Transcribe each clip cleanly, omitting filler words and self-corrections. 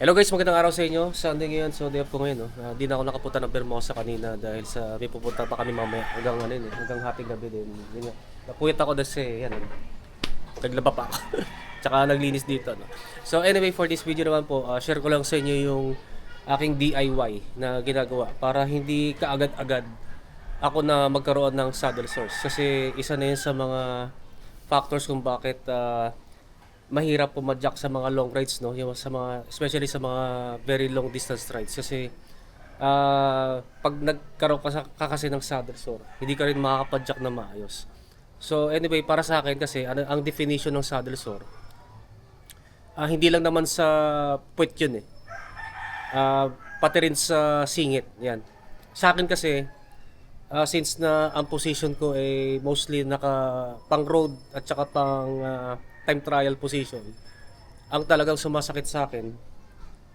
Hello guys, magandang araw sa inyo. Sunday ngayon, so day off ko ngayon. No? Di na ako nakapunta ng Bermosa kanina dahil sa may pupunta pa kami mamaya hanggang ano yun, hanggang hating gabi din. Ganyan. Napuyat ako kasi yan, naglaba pa ako. Tsaka naglinis dito. No? So anyway, for this video naman po, share ko lang sa inyo yung aking DIY na ginagawa para hindi kaagad-agad ako na magkaroon ng saddle source. Kasi isa na yun sa mga factors kung bakit mahirap pumadyak sa mga long rides, no, yung sa mga especially sa mga very long distance rides kasi pag nagkaroon ka kasi ng saddle sore hindi ka rin makakapadyak na maayos. So anyway, para sa akin kasi ang definition ng saddle sore, hindi lang naman sa puwet yun pati rin sa singit yan. Sa akin kasi since na ang position ko ay mostly naka pang road at saka pang time trial position, ang talagang sumasakit sa akin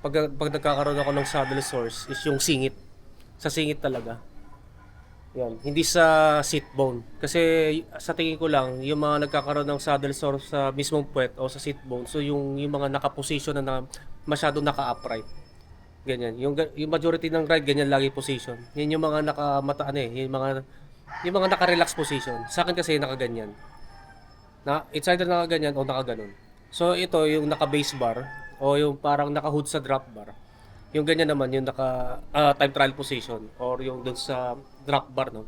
pag nagkakaroon ako ng saddle sores is yung singit. Sa singit talaga. Yan, hindi sa seat bone. Kasi sa tingin ko lang, yung mga nagkakaroon ng saddle sore sa mismong puwet o sa seat bone, so yung mga naka-position na masyado naka-upright. Ganyan. Yung majority ng ride, ganyan lagi position. Yan yung mga nakamataan yung mga naka-relax position. Sa akin kasi nakaganyan. It's either nakaganyan o nakaganon. So ito yung naka-base bar o yung parang naka-hood sa drop bar. Yung ganyan naman yung naka time trial position or yung dun sa drop bar, no.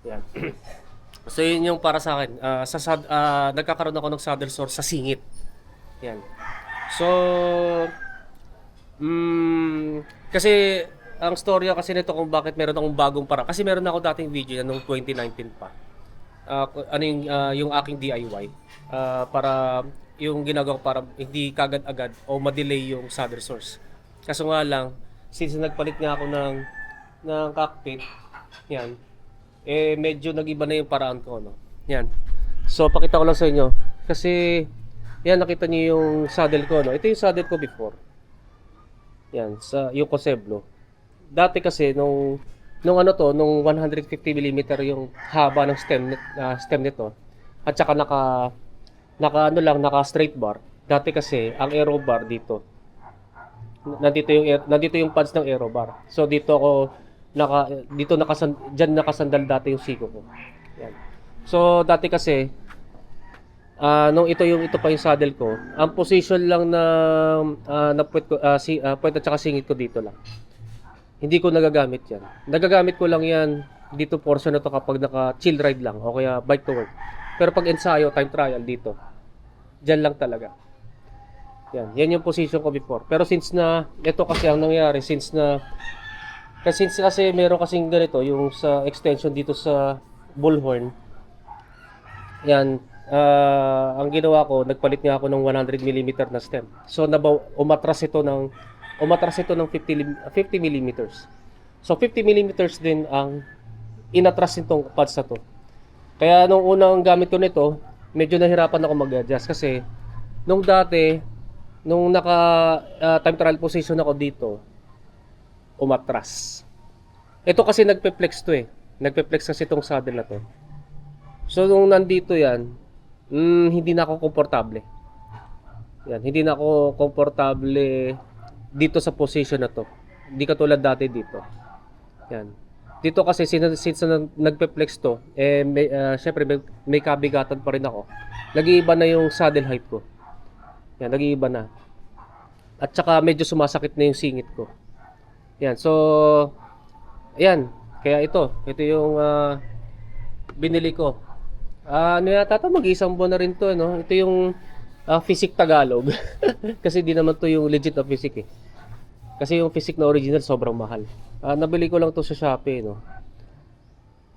Yan. So yun yung para sa akin. Nagkakaroon ako ng saddle sore sa singit. Yan. So kasi ang storya kasi nito kung bakit meron akong bagong paraan. Kasi meron ako dating video na nung 2019 pa. Yung aking DIY para yung ginagawa ko para hindi kagad-agad o ma-delay yung saddle source. Kaso nga lang, since nagpalit nga ako ng cockpit, yan, medyo nag-iba na yung paraan ko, no? Yan. So, pakita ko lang sa inyo. Kasi, yan, nakita niyo yung saddle ko, no? Ito yung saddle ko before. Yan, yung Coseblo. Dati kasi, nung 150 mm yung haba ng stem nito. At saka naka straight bar. Dati kasi ang aero bar dito. Nandito yung pads ng aero bar. So dito nakasandal dati yung siko ko. Yan. So dati kasi nung ito pa yung saddle ko, ang position lang na puwet ko puwet at saka singit ko dito lang. Hindi ko nagagamit yan. Nagagamit ko lang yan dito portion na to kapag naka-chill ride lang o kaya bike to work. Pero pag ensayo, time trial dito, dyan lang talaga. Yan yung position ko before. Pero since na, ito kasi ang nangyari, since kasi meron kasing ganito, yung sa extension dito sa bullhorn, yan, ang ginawa ko, nagpalit nga ako ng 100 mm na stem. So, umatras ito ng 50 mm. So 50 mm din ang inatras nitong pads na to. Kaya nung unang gamit ko nito, medyo nahirapan ako mag-adjust kasi nung naka time trial position ako dito, umatras. Ito kasi nagpe-flex to Nagpe-flex kasi itong saddle na to. So nung nandito yan, hindi na ako komportable. Yan, hindi na ako komportable dito sa position na to. Hindi katulad dati dito. Yan. Dito kasi since nagpe-flex to, syempre may kabigatan pa rin ako. Nag-iiba na yung saddle height ko. Yan, nag-iiba na. At saka medyo sumasakit na yung singit ko. Yan, so ayan, kaya ito yung binili ko. Yata mag-isang buwan na rin to, no? Ito yung Physic Tagalog. Kasi di naman to yung legit na Physic Kasi yung Physic na original sobrang mahal. Nabili ko lang to sa Shopee, no.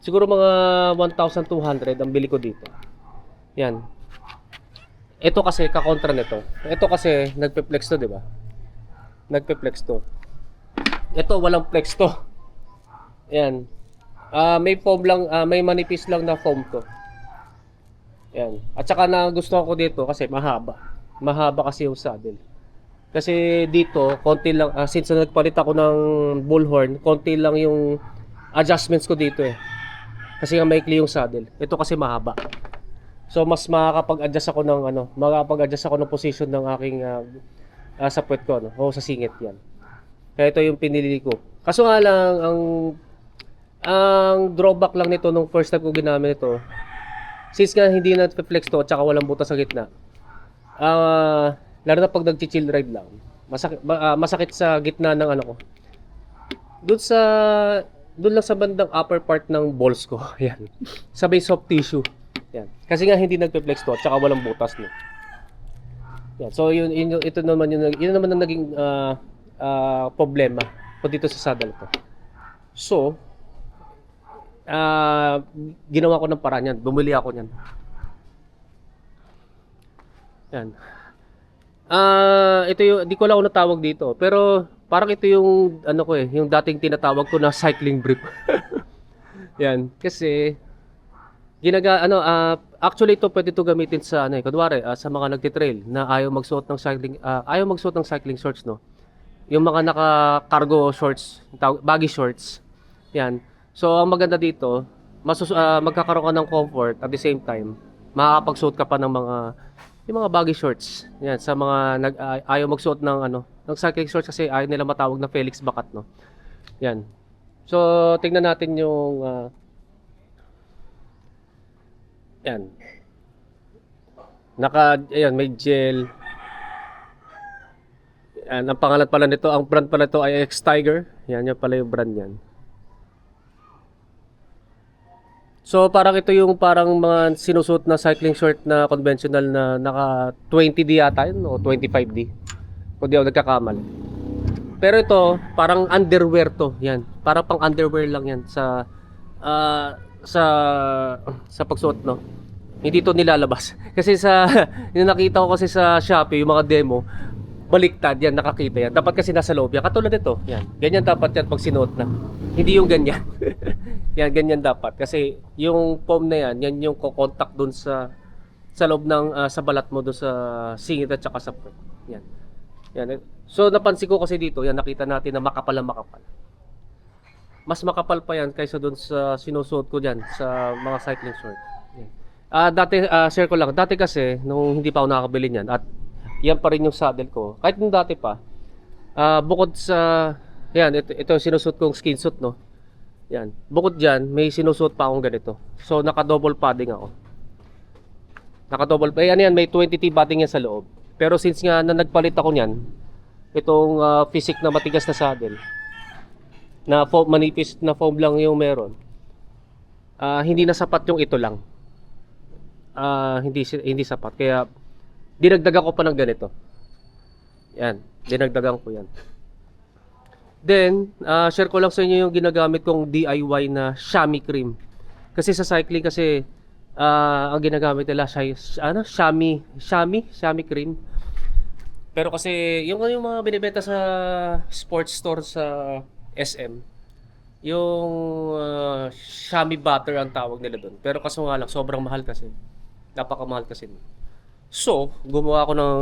Siguro mga 1,200 ang bili ko dito. Yan. Ito kasi kakontra nito. Ito kasi nagpe-flex to, 'di ba? Nagpe-flex to. Ito walang flex to. Yan. May foam lang, may manipis lang na foam to. Yan. At saka na gusto ko dito kasi mahaba. Mahaba kasi yung saddle. Kasi dito, konti lang, since nagpalit ako ng bullhorn, konti lang yung adjustments ko dito Kasi nga maikli yung saddle. Ito kasi mahaba. So mas makakapag-adjust ako ng position ng aking sa puwet ko ano, o sa singit 'yan. Kaya ito yung pinili ko. Kaso nga lang ang drawback lang nito nung first time ko ginamit ito, since nga hindi na flex to at saka walang butas sa gitna. Lalo na pag nagchi-chill ride lang. Masakit sa gitna ng ano ko. Doon sa doon lang sa bandang upper part ng balls ko. Yan. Sa may soft tissue. Yan. Kasi nga hindi nagpe-flex to at saka walang butas no. Yan. So ito naman yun naman ang naging problema po dito sa saddle ko. So ginawa ko ng paraan yan. Bumili ako niyan. Yan. Ito yung, di ko lang natawag dito, pero parang ito yung, ano ko yung dating tinatawag ko na cycling brief. Yan, kasi, actually ito pwede ito gamitin sa, kunwari, sa mga nagtitrail na ayaw magsuot ng cycling shorts, no? Yung mga naka-cargo shorts, baggy shorts, yan. So, ang maganda dito, magkakaroon ka ng comfort at the same time, makakapagsuot ka pa ng yung mga baggy shorts. Yan, sa mga ayaw magsuot ng cycling shorts kasi ayaw nila matawag na Felix Bakat, no. Yan. So, tingnan natin yung yan. Ayan, may gel. Yan, ang pangalan pala nito, ang brand pala nito ay X-Tiger. Yan pala yung brand yan. So parang ito yung parang mga sinusuot na cycling short na conventional na naka 20D yata yun o 25D. Kung di ako nagkakamali. Pero ito parang underwear to. Yan. Parang pang underwear lang yan sa pagsuot, no. Hindi to nilalabas. Kasi yung nakita ko kasi sa Shopee yung mga demo, baliktad yan, nakakita yan. Dapat kasi nasa loob yan. Katulad nito, yan. Ganyan dapat yan pag sinuot na. Hindi yung ganyan. Yan, ganyan dapat. Kasi yung foam na yan yung kokontak dun sa loob ng, sa balat mo dun sa singit at saka sa puwet. Yan. Yan. So, napansin ko kasi dito, yan, nakita natin na makapal. Mas makapal pa yan kaysa dun sa sinusuot ko dyan sa mga cycling short. Yan. Dati, share ko lang. Dati kasi, nung hindi pa ako nakakabili niyan, at yan pa rin yung saddle ko. Kahit nung dati pa, bukod sa, yan, ito sinusuot kong skin suit, no. Yan. Bukod dyan, may sinusuot pa akong ganito. So, naka-double padding ako. Naka-double, yan, may 20T padding yan sa loob. Pero since nga na nagpalit ako niyan, itong physique na matigas na saddle, na foam, manipis na foam lang yung meron, hindi na sapat yung ito lang. Hindi sapat. Kaya, dinagdagan ko pa ng ganito. Yan, dinagdagan ko yan. Then, share ko lang sa inyo yung ginagamit kong DIY na chamois cream. Kasi sa cycling kasi ang ginagamit nila chamois cream. Pero kasi yung mga binibenta sa sports store sa SM, yung chamois butter ang tawag nila doon. Pero kaso nga lang sobrang mahal kasi. Napakamahal kasi. So, gumawa ako ng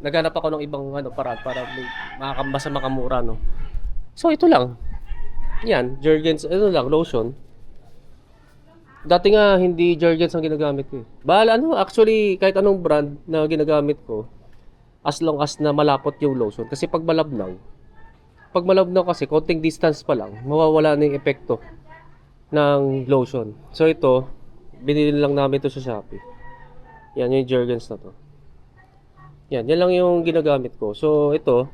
naghanap ako ng ibang paraan para makakambasa makamura, no. So ito lang. Yan, Jergens, lotion. Dati nga hindi Jergens ang ginagamit ko. Actually kahit anong brand na ginagamit ko, as long as na malapot yung lotion. Kasi pag malabnaw kasi konting distance pa lang, mawawala na yung epekto ng lotion. So ito, binili lang namin ito sa Shopee. Yan yung Jergens na to. Yan lang yung ginagamit ko. So ito,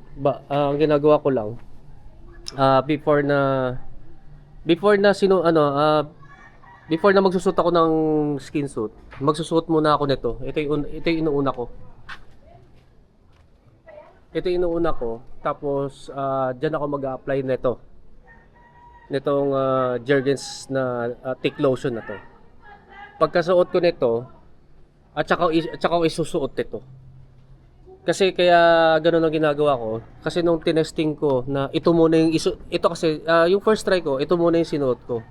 ang ginagawa ko lang before na magsusuot ako ng skin suit, magsusuot muna ako nito. Ito yung inuuna ko. Tapos diyan ako mag-a-apply nitong Jergens na thick lotion na to. Pagkasuot ko nito, at saka ko isusuot ito. Kasi kaya ganoon ang ginagawa ko. Kasi nung tinesting ko na ito muna yung ito kasi yung first try ko, ito muna yung sinuot ko.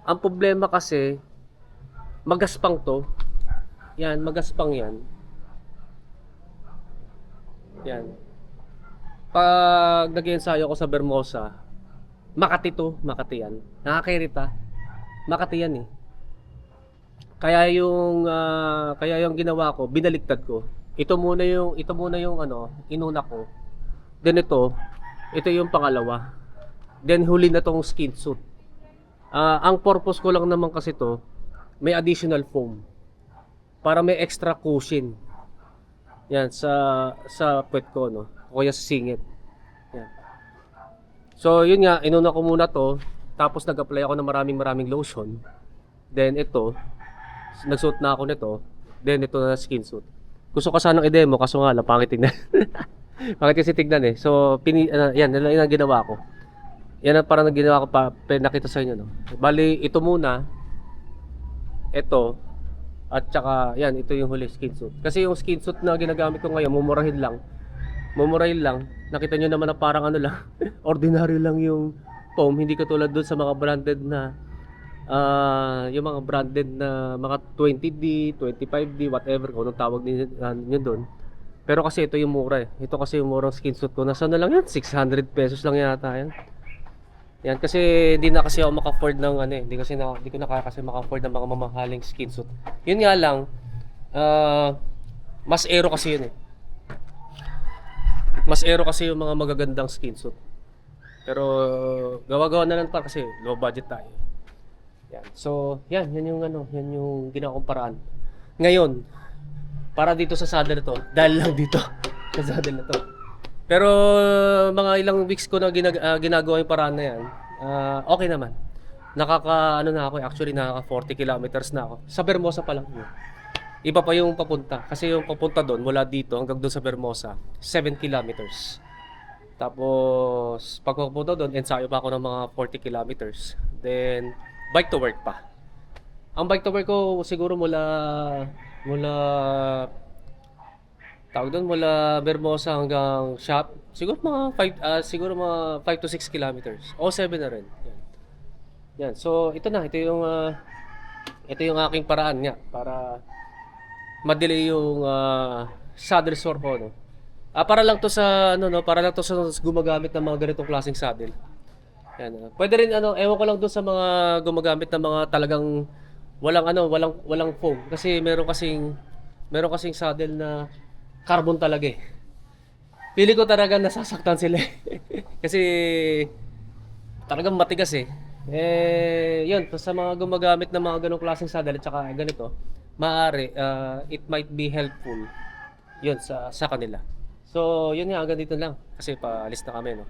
Ang problema kasi magaspang to. Yan, magaspang yan. Yan. Pag nag-ensayo ako sa Vermosa, Makati yan. Nakakairita. Makati yan eh. Kaya yung ginawa ko, binaliktad ko. ito muna yung ano, inuna ko. Then ito yung pangalawa. Then huli na tong skin suit. Ang purpose ko lang naman kasi to, may additional foam para may extra cushion. Yan sa puwet ko no, o kaya sa singit. Yan. So yun nga, inuna ko muna to, tapos nag-apply ako ng maraming lotion. Then ito, nagsuot na ako nito. Then ito na skin suit. Gusto ko sanang i-demo kaso nga lang pangit tingnan. Pangit kasi tignan eh. So yan ang ginawa ko. Yan ang parang ginawa ko pa pinakita sa inyo no. Bali ito muna. Ito at saka yan, ito yung huli skin suit. Kasi yung skin suit na ginagamit ko ngayon, mumurahin lang. Nakita nyo naman na parang ano lang, ordinary lang yung foam, hindi katulad doon sa mga branded na yung mga branded na mga 20D, 25D, whatever kung anong tawag nyo doon. Pero kasi ito yung mura eh. Ito kasi yung murang skin suit ko. Nasa na lang yan? 600 pesos lang yata yan. Yan kasi hindi na kasi ako maka-afford ng ano eh. Hindi ko na kaya kasi maka-afford ng mga mamahaling skin suit. Yun nga lang, mas aero kasi yun eh. Mas aero kasi yung mga magagandang skin suit. Pero gawa-gawa na lang pa kasi low budget tayo. Yan. So, yan yung ano, yan yung ginawa kong paraan. Ngayon, para dito sa saddle na to, dahil lang dito sa saddle na to. Pero mga ilang weeks ko na ginagawa yung paraan na yan, okay naman. Ano na ako, actually nakaka 40 kilometers na ako. Sa Vermosa pa lang yun. Iba pa yung papunta. Kasi yung papunta doon, mula dito hanggang doon sa Vermosa, 7 kilometers. Tapos, pag papunta doon, ensayo pa ako ng mga 40 kilometers. Then, bike to work pa. Ang bike to work ko siguro mula Vermosa hanggang shop. Siguro mga 5 to 6 kilometers. O 7 na rin. Yan. So, ito yung aking paraan nga para ma-delay yung saddle sore ko, no. Para lang to sa gumagamit ng mga ganitong klaseng saddle. Yan. Pwede rin ewan ko lang doon sa mga gumagamit ng mga talagang walang foam kasi meron kasing saddle na carbon talaga eh. Pili ko talaga nasasaktan sila eh. Kasi talagang matigas eh. Yun, sa mga gumagamit ng mga ganong klaseng saddle at saka ganito, maaari it might be helpful yun sa kanila. So, yun nga, hanggang dito lang kasi paalis na kami, no.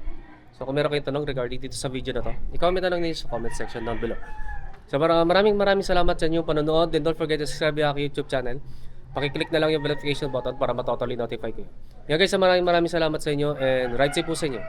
So, kung meron kayong tanong regarding dito sa video na to, i-comment na lang ninyo sa comment section down below. So, maraming salamat sa inyong panonood. Then don't forget to subscribe sa aking YouTube channel. Pakiclick na lang yung notification button para matotally notify kayo. Yan guys, maraming salamat sa inyo and ride safe po sa inyo.